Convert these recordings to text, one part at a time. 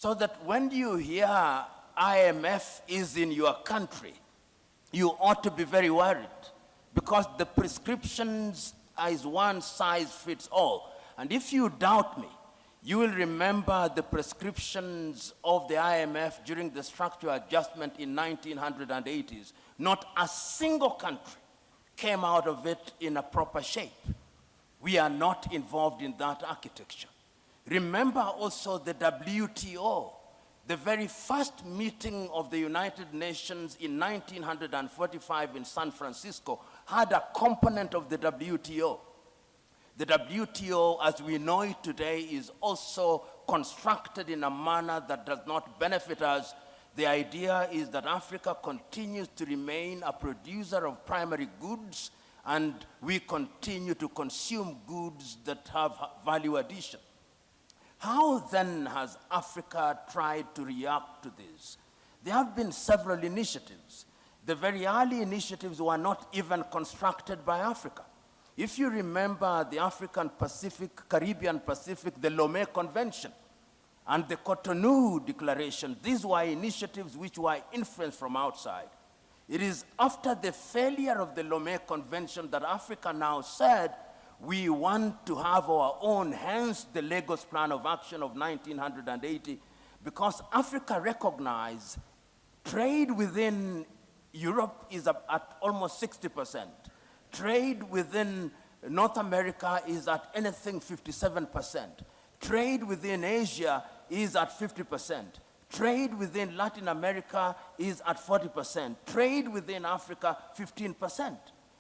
So that when you hear IMF is in your country, you ought to be very worried, because the prescriptions is one size fits all. And if you doubt me, you will remember the prescriptions of the IMF during the structural adjustment in 1980s. Not a single country came out of it in a proper shape. We are not involved in that architecture. Remember also the WTO. The very first meeting of the United Nations in 1945 in San Francisco had a component of the WTO. The WTO, as we know it today, is also constructed in a manner that does not benefit us. The idea is that Africa continues to remain a producer of primary goods, and we continue to consume goods that have value addition. How then has Africa tried to react to this? There have been several initiatives. The very early initiatives were not even constructed by Africa. If you remember the African Pacific, Caribbean Pacific, the Lomé Convention, and the Cotonou Declaration, these were initiatives which were influenced from outside. It is after the failure of the Lomé Convention that Africa now said, we want to have our own, hence the Lagos Plan of Action of 1980, because Africa recognized trade within Europe is at almost 60%. Trade within North America is at anything 57%. Trade within Asia is at 50%. Trade within Latin America is at 40%. Trade within Africa, 15%.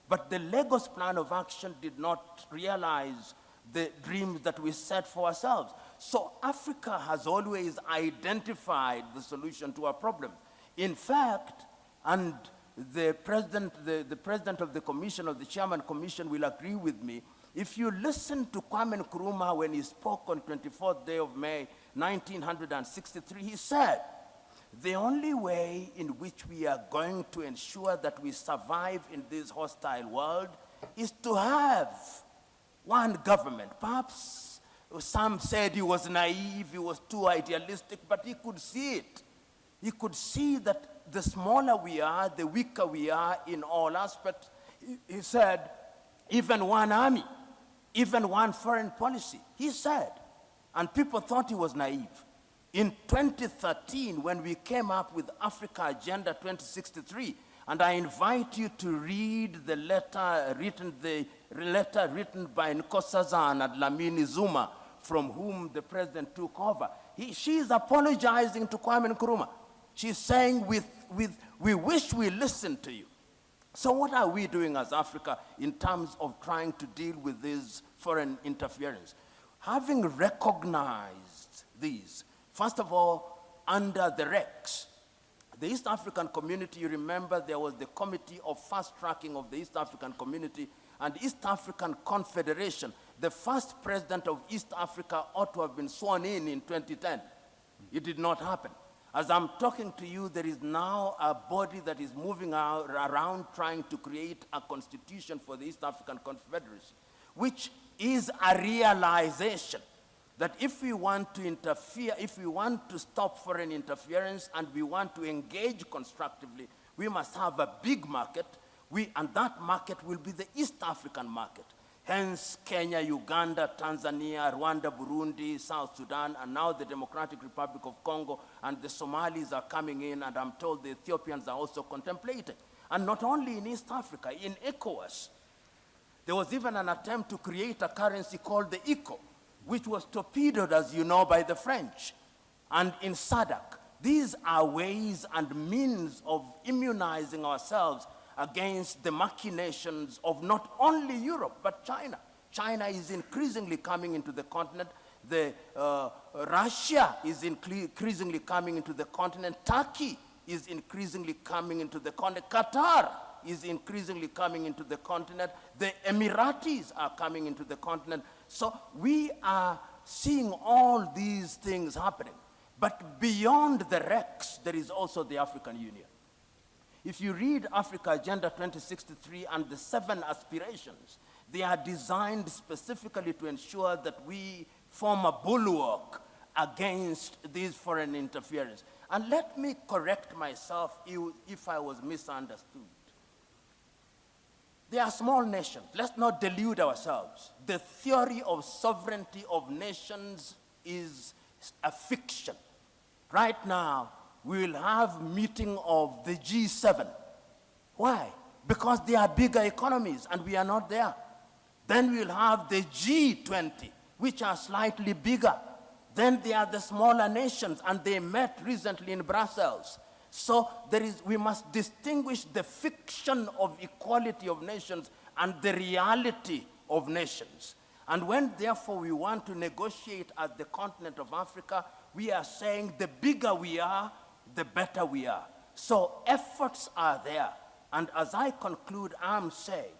But the Lagos Plan of Action did not realize the dreams that we set for ourselves. So Africa has always identified the solution to our problem. In fact, and the president of the commission, of the chairman commission, will agree with me, if you listen to Kwame Nkrumah when he spoke on 24th day of May, 1963, he said, the only way in which we are going to ensure that we survive in this hostile world is to have one government. Perhaps some said he was naive, he was too idealistic, but he could see it. He could see that the smaller we are, the weaker we are in all aspects. He said, even one army, even one foreign policy, he said. And people thought he was naive. In 2013, when we came up with Africa Agenda 2063, and I invite you to read the letter written by Nkosazana and Dlamini Zuma, from whom the president took over. She is apologizing to Kwame Nkrumah. She's saying, we wish we listened to you. So what are we doing as Africa in terms of trying to deal with this foreign interference? Having recognized these, first of all, under the REX, the East African Community, you remember there was the Committee of Fast Tracking of the East African Community and East African Confederation. The first president of East Africa ought to have been sworn in 2010. It did not happen. As I'm talking to you, there is now a body that is moving around trying to create a constitution for the East African Confederacy, which is a realization that if we want to interfere, if we want to stop foreign interference and we want to engage constructively, we must have a big market, and that market will be the East African market. Hence, Kenya, Uganda, Tanzania, Rwanda, Burundi, South Sudan, and now the Democratic Republic of Congo, and the Somalis are coming in, and I'm told the Ethiopians are also contemplating. And not only in East Africa, in ECOWAS, there was even an attempt to create a currency called the ECO, which was torpedoed, as you know, by the French. And in SADC, these are ways and means of immunizing ourselves against the machinations of not only Europe, but China. China is increasingly coming into the continent. Russia is increasingly coming into the continent. Turkey is increasingly coming into the continent. Qatar is increasingly coming into the continent. The Emiratis are coming into the continent. So we are seeing all these things happening. But beyond the REX, there is also the African Union. If you read Africa Agenda 2063 and the 7 aspirations, they are designed specifically to ensure that we form a bulwark against these foreign interference. And let me correct myself if I was misunderstood. They are small nations. Let's not delude ourselves. The theory of sovereignty of nations is a fiction. Right now, we will have meeting of the G7. Why? Because they are bigger economies and we are not there. Then we'll have the G20, which are slightly bigger. Then they are the smaller nations, and they met recently in Brussels. So we must distinguish the fiction of equality of nations and the reality of nations. And when, therefore, we want to negotiate at the continent of Africa, we are saying the bigger we are, the better we are. So efforts are there. And as I conclude, I'm saying,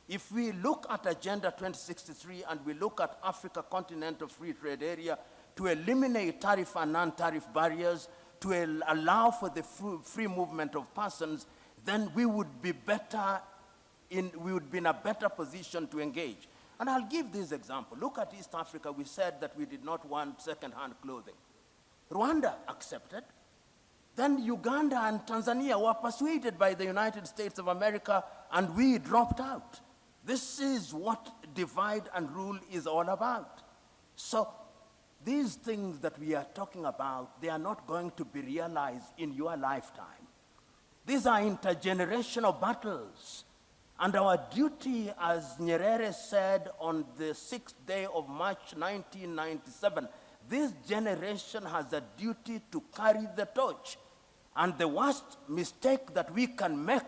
if we look at Agenda 2063 and we look at Africa Continental Free Trade Area to eliminate tariff and non-tariff barriers, to allow for the free movement of persons, then we would be in a better position to engage. And I'll give this example. Look at East Africa. We said that we did not want second-hand clothing. Rwanda accepted. Then Uganda and Tanzania were persuaded by the United States of America, and we dropped out. This is what divide and rule is all about. So these things that we are talking about, they are not going to be realized in your lifetime. These are intergenerational battles. And our duty, as Nyerere said on the 6th day of March 1997, this generation has a duty to carry the torch. And the worst mistake that we can make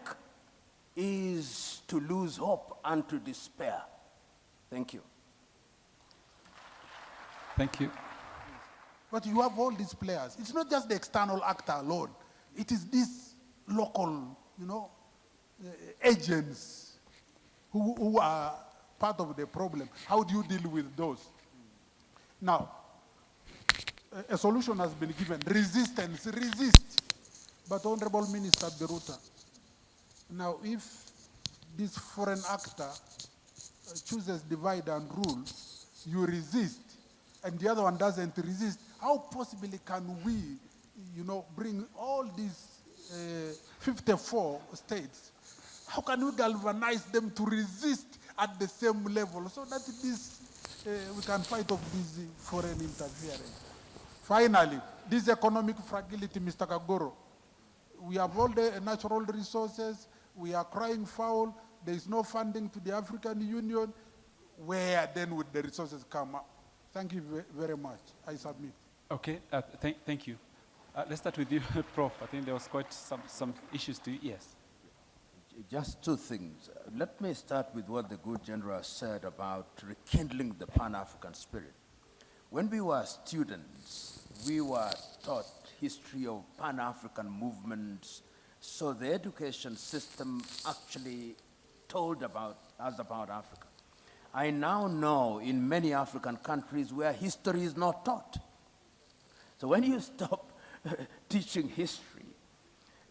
is to lose hope and to despair. Thank you. Thank you. But you have all these players. It's not just the external actor alone. It is these local, agents who are part of the problem. How do you deal with those? Now, a solution has been given. Resistance, resist. But Honorable Minister Beruta, now if this foreign actor chooses divide and rule, you resist, and the other one doesn't resist, how possibly can we, bring all these 54 states, how can we galvanize them to resist at the same level so that we can fight off this foreign interference? Finally, this economic fragility, Mr. Kagoro, we have all the natural resources, we are crying foul, there is no funding to the African Union. Where then would the resources come up? Thank you very much. I submit. Okay, thank you. Let's start with you, Prof. I think there was quite some issues to, yes. Just two things. Let me start with what the good general said about rekindling the Pan-African spirit. When we were students, we were taught history of Pan-African movements, so the education system actually told us about Africa. I now know in many African countries where history is not taught. So when you stop teaching history,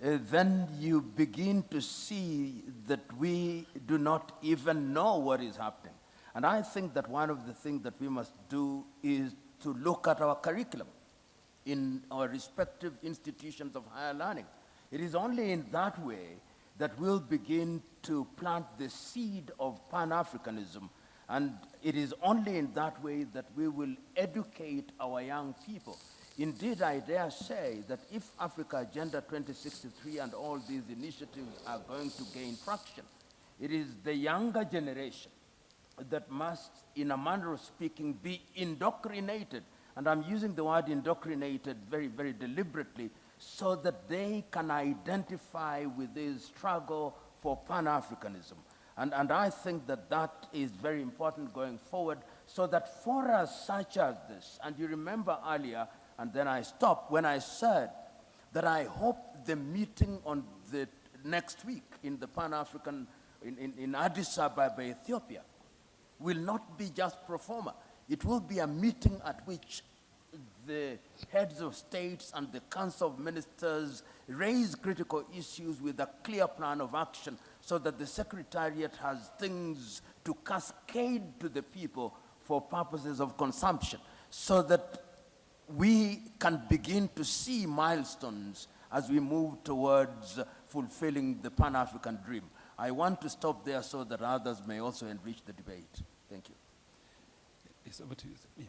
then you begin to see that we do not even know what is happening. And I think that one of the things that we must do is to look at our curriculum in our respective institutions of higher learning. It is only in that way that we'll begin to plant the seed of Pan-Africanism, and it is only in that way that we will educate our young people. Indeed, I dare say that if Africa Agenda 2063 and all these initiatives are going to gain traction, it is the younger generation that must, in a manner of speaking, be indoctrinated. And I'm using the word indoctrinated very, very deliberately, so that they can identify with this struggle for Pan-Africanism. And I think that that is very important going forward, so that forums such as this, and you remember earlier, and then I stopped when I said that I hope the meeting on the next week in the Pan-African, in Addis Ababa, Ethiopia, will not be just pro forma. It will be a meeting at which the heads of states and the Council of Ministers raise critical issues with a clear plan of action, so that the Secretariat has things to cascade to the people for purposes of consumption, so that we can begin to see milestones as we move towards fulfilling the Pan-African dream. I want to stop there so that others may also enrich the debate. Thank you. Yes, over to you. Yeah.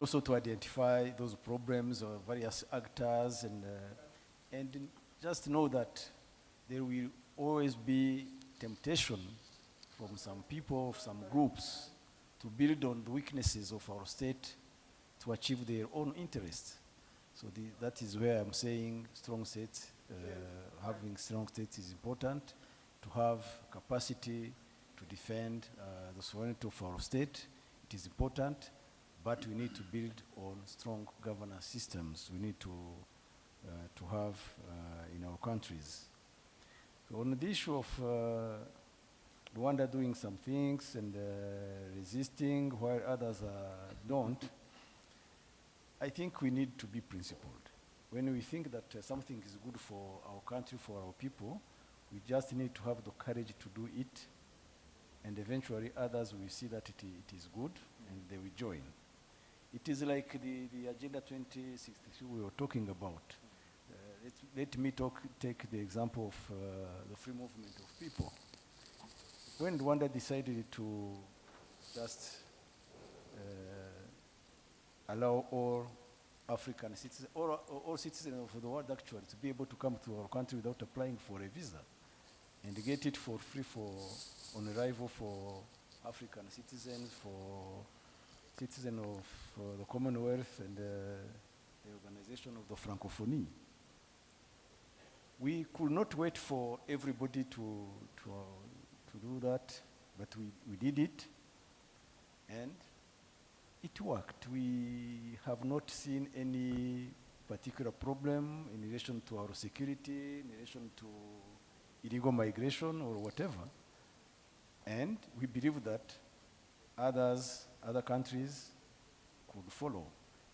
Also to identify those problems or various actors and just know that there will always be temptation from some people, some groups, to build on the weaknesses of our state to achieve their own interests. So that is where I'm saying strong states, having strong states is important, to have capacity to defend the sovereignty of our state. It is important, but we need to build on strong governance systems. We need to have in our countries. So on the issue of Rwanda doing some things and resisting while others don't, I think we need to be principled. When we think that something is good for our country, for our people, we just need to have the courage to do it, and eventually others will see that it is good, and they will join. It is like the Agenda 2063 we were talking about. Let me take the example of the free movement of people. When Rwanda decided to just allow all African citizens, all citizens of the world actually, to be able to come to our country without applying for a visa and get it for free on arrival for African citizens, for citizens of the Commonwealth and the Organization of the Francophonie. We could not wait for everybody to do that, but we did it, and it worked. We have not seen any particular problem in relation to our security, in relation to illegal migration or whatever. And we believe that other countries could follow.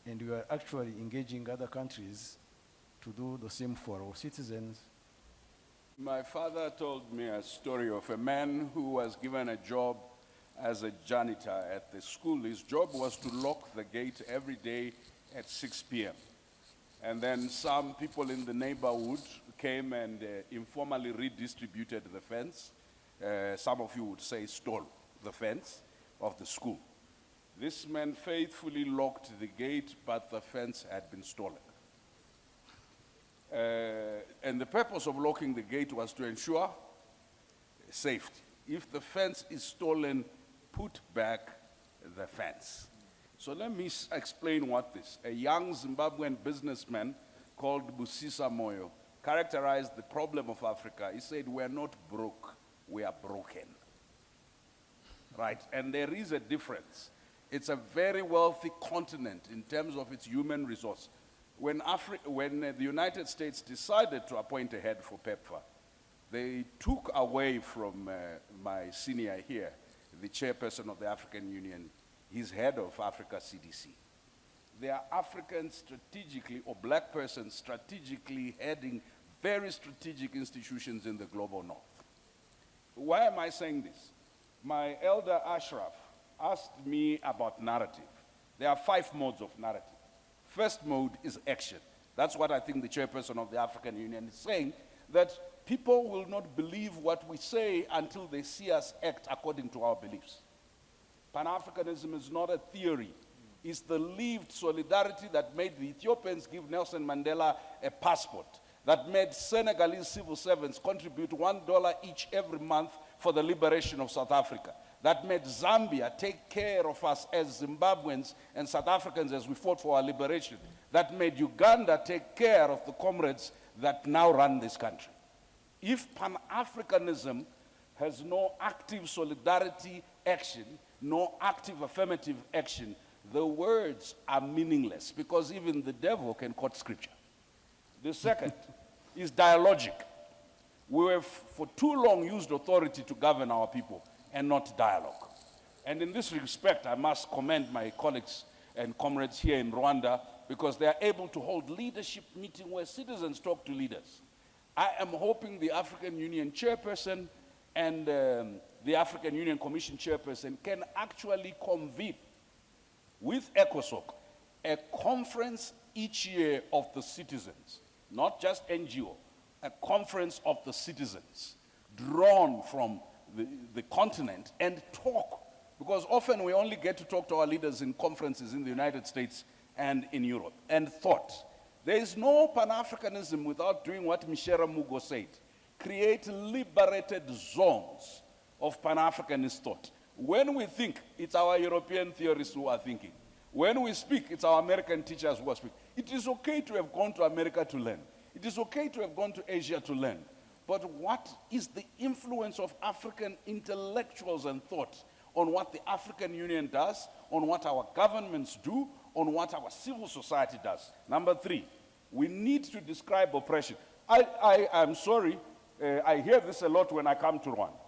And we are actually engaging other countries to do the same for our citizens. My father told me a story of a man who was given a job as a janitor at the school. His job was to lock the gate every day at 6 p.m. And then some people in the neighborhood came and informally redistributed the fence. Some of you would say stole the fence of the school. This man faithfully locked the gate, but the fence had been stolen. And the purpose of locking the gate was to ensure safety. If the fence is stolen, put back the fence. So let me explain what this. A young Zimbabwean businessman called Busisa Moyo characterized the problem of Africa. He said, we're not broke, we are broken. Right, and there is a difference. It's a very wealthy continent in terms of its human resource. When the United States decided to appoint a head for PEPFAR, they took away from my senior here, the chairperson of the African Union, his head of Africa CDC. There are Africans strategically, or black persons strategically heading very strategic institutions in the global north. Why am I saying this? My elder Ashraf asked me about narrative. There are 5 modes of narrative. First mode is action. That's what I think the chairperson of the African Union is saying, that people will not believe what we say until they see us act according to our beliefs. Pan-Africanism is not a theory. It's the lived solidarity that made the Ethiopians give Nelson Mandela a passport, that made Senegalese civil servants contribute $1 each every month for the liberation of South Africa, that made Zambia take care of us as Zimbabweans and South Africans as we fought for our liberation, that made Uganda take care of the comrades that now run this country. If Pan-Africanism has no active solidarity action, no active affirmative action, the words are meaningless, because even the devil can quote scripture. The second is dialogic. We have for too long used authority to govern our people and not dialogue. And in this respect, I must commend my colleagues and comrades here in Rwanda, because they are able to hold leadership meetings where citizens talk to leaders. I am hoping the African Union chairperson and the African Union Commission chairperson can actually convene with ECOSOC a conference each year of the citizens, not just NGO, a conference of the citizens drawn from the continent and talk. Because often we only get to talk to our leaders in conferences in the United States and in Europe, and thought. There is no Pan-Africanism without doing what Mishera Mugo said. Create liberated zones of Pan-Africanist thought. When we think, it's our European theorists who are thinking. When we speak, it's our American teachers who are speaking. It is okay to have gone to America to learn. It is okay to have gone to Asia to learn. But what is the influence of African intellectuals and thought on what the African Union does, on what our governments do, on what our civil society does? Number 3, we need to describe oppression. I'm sorry, I hear this a lot when I come to Rwanda.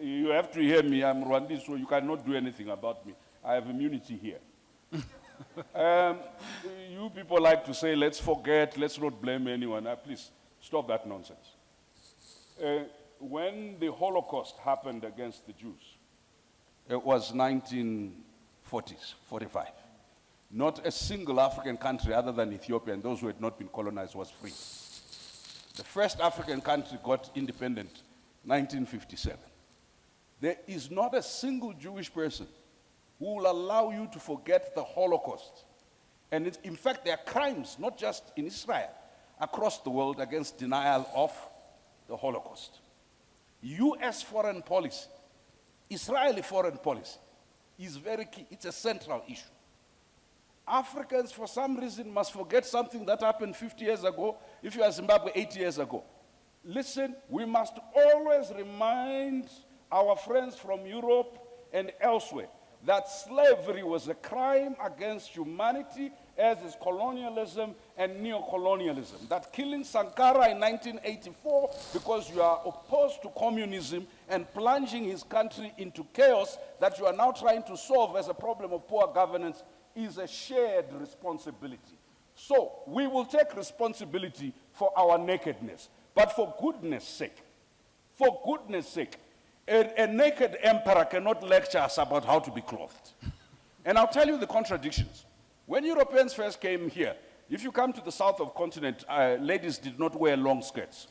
You have to hear me, I'm Rwandese, so you cannot do anything about me. I have immunity here. You people like to say, let's forget, let's not blame anyone. Please, stop that nonsense. When the Holocaust happened against the Jews, it was 1940s, 45. Not a single African country other than Ethiopia and those who had not been colonized was free. The first African country got independent 1957. There is not a single Jewish person who will allow you to forget the Holocaust. And in fact, there are crimes, not just in Israel, across the world against denial of the Holocaust. US foreign policy, Israeli foreign policy is very key. It's a central issue. Africans, for some reason, must forget something that happened 50 years ago, if you are Zimbabwe 80 years ago. Listen, we must always remind our friends from Europe and elsewhere that slavery was a crime against humanity, as is colonialism and neocolonialism. That killing Sankara in 1984 because you are opposed to communism and plunging his country into chaos that you are now trying to solve as a problem of poor governance is a shared responsibility. So we will take responsibility for our nakedness. But for goodness sake, a naked emperor cannot lecture us about how to be clothed. And I'll tell you the contradictions. When Europeans first came here, if you come to the south of the continent, ladies did not wear long skirts,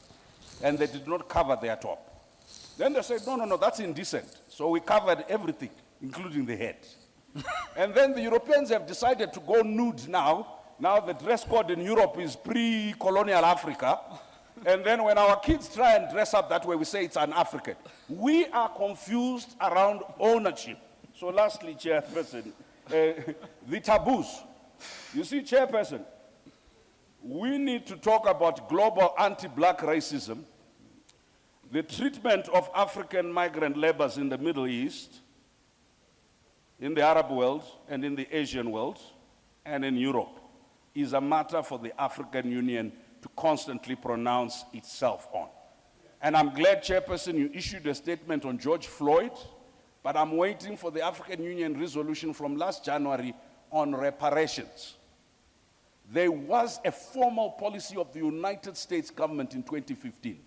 and they did not cover their top. Then they said, no, that's indecent. So we covered everything, including the head. And then the Europeans have decided to go nude now. Now the dress code in Europe is pre-colonial Africa. And then when our kids try and dress up that way, we say it's an African. We are confused around ownership. So lastly, Chairperson, the taboos. You see, Chairperson, we need to talk about global anti-black racism, the treatment of African migrant laborers in the Middle East, in the Arab world, and in the Asian world, and in Europe, is a matter for the African Union to constantly pronounce itself on. And I'm glad, Chairperson, you issued a statement on George Floyd, but I'm waiting for the African Union resolution from last January on reparations. There was a formal policy of the United States government in 2015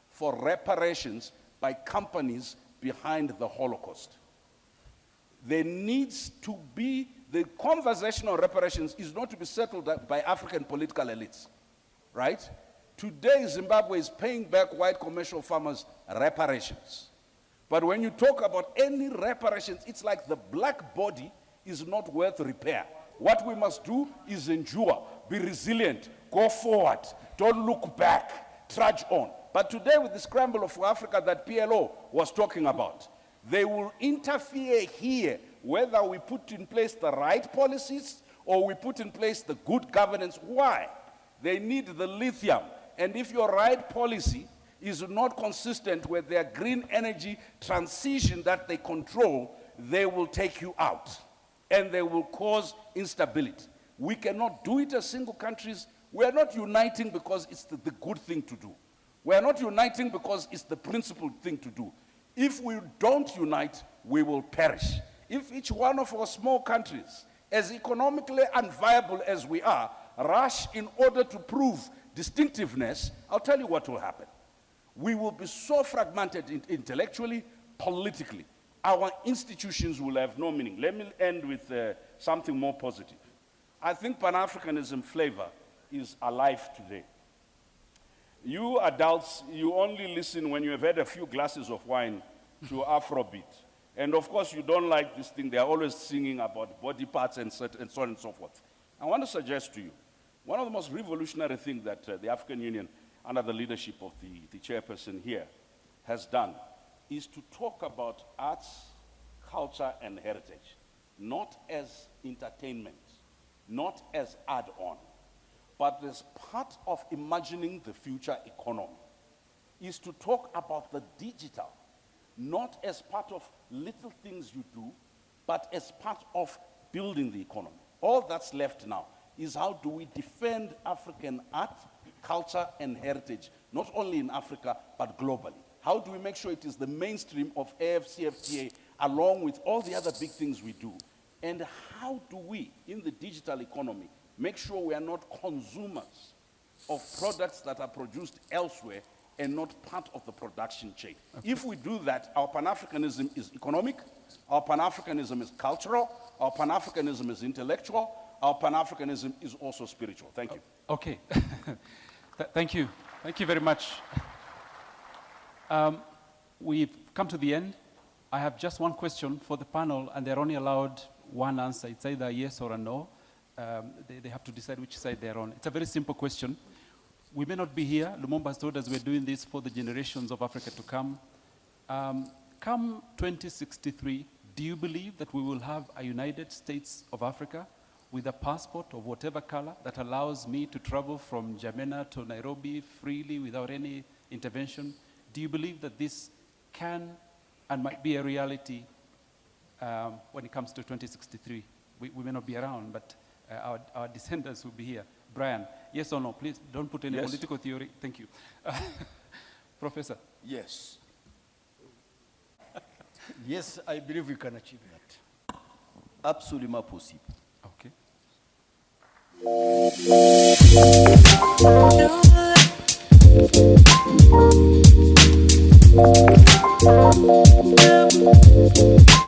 for reparations by companies behind the Holocaust. There needs to be, the conversation on reparations is not to be settled by African political elites. Right? Today, Zimbabwe is paying back white commercial farmers reparations. But when you talk about any reparations, it's like the black body is not worth repair. What we must do is endure, be resilient, go forward, don't look back, trudge on. But today, with the scramble of Africa that PLO was talking about, they will interfere here whether we put in place the right policies or we put in place the good governance. Why? They need the lithium. And if your right policy is not consistent with their green energy transition that they control, they will take you out. And they will cause instability. We cannot do it as single countries. We are not uniting because it's the good thing to do. We are not uniting because it's the principled thing to do. If we don't unite, we will perish. If each one of our small countries, as economically unviable as we are, rush in order to prove distinctiveness, I'll tell you what will happen. We will be so fragmented intellectually, politically. our institutions will have no meaning. Let me end with something more positive. I think Pan-Africanism flavor is alive today. You adults, you only listen when you have had a few glasses of wine to Afrobeat. And of course, you don't like this thing. They are always singing about body parts and so on and so forth. I want to suggest to you, one of the most revolutionary things that the African Union, under the leadership of the chairperson here, has done is to talk about arts, culture, and heritage, not as entertainment, not as add-on, but as part of imagining the future economy, is to talk about the digital, not as part of little things you do, but as part of building the economy. All that's left now is how do we defend African art, culture, and heritage, not only in Africa, but globally. How do we make sure it is the mainstream of AFCFTA along with all the other big things we do? And how do we, in the digital economy, make sure we are not consumers of products that are produced elsewhere and not part of the production chain? Okay. If we do that, our Pan-Africanism is economic, our Pan-Africanism is cultural, our Pan-Africanism is intellectual, our Pan-Africanism is also spiritual. Thank you. Okay. Thank you. Thank you very much. We've come to the end. I have just one question for the panel, and they're only allowed one answer. It's either a yes or a no. They have to decide which side they're on. It's a very simple question. We may not be here. Lumumba has told us we're doing this for the generations of Africa to come. Come 2063, do you believe that we will have a United States of Africa with a passport of whatever color that allows me to travel from Jamena to Nairobi freely without any intervention? Do you believe that this can and might be a reality when it comes to 2063? We may not be around, but our descendants will be here. Brian, yes or no? Please don't put any Yes. political theory. Thank you. Professor? Yes. Yes, I believe we can achieve that. Absolument possible. Okay.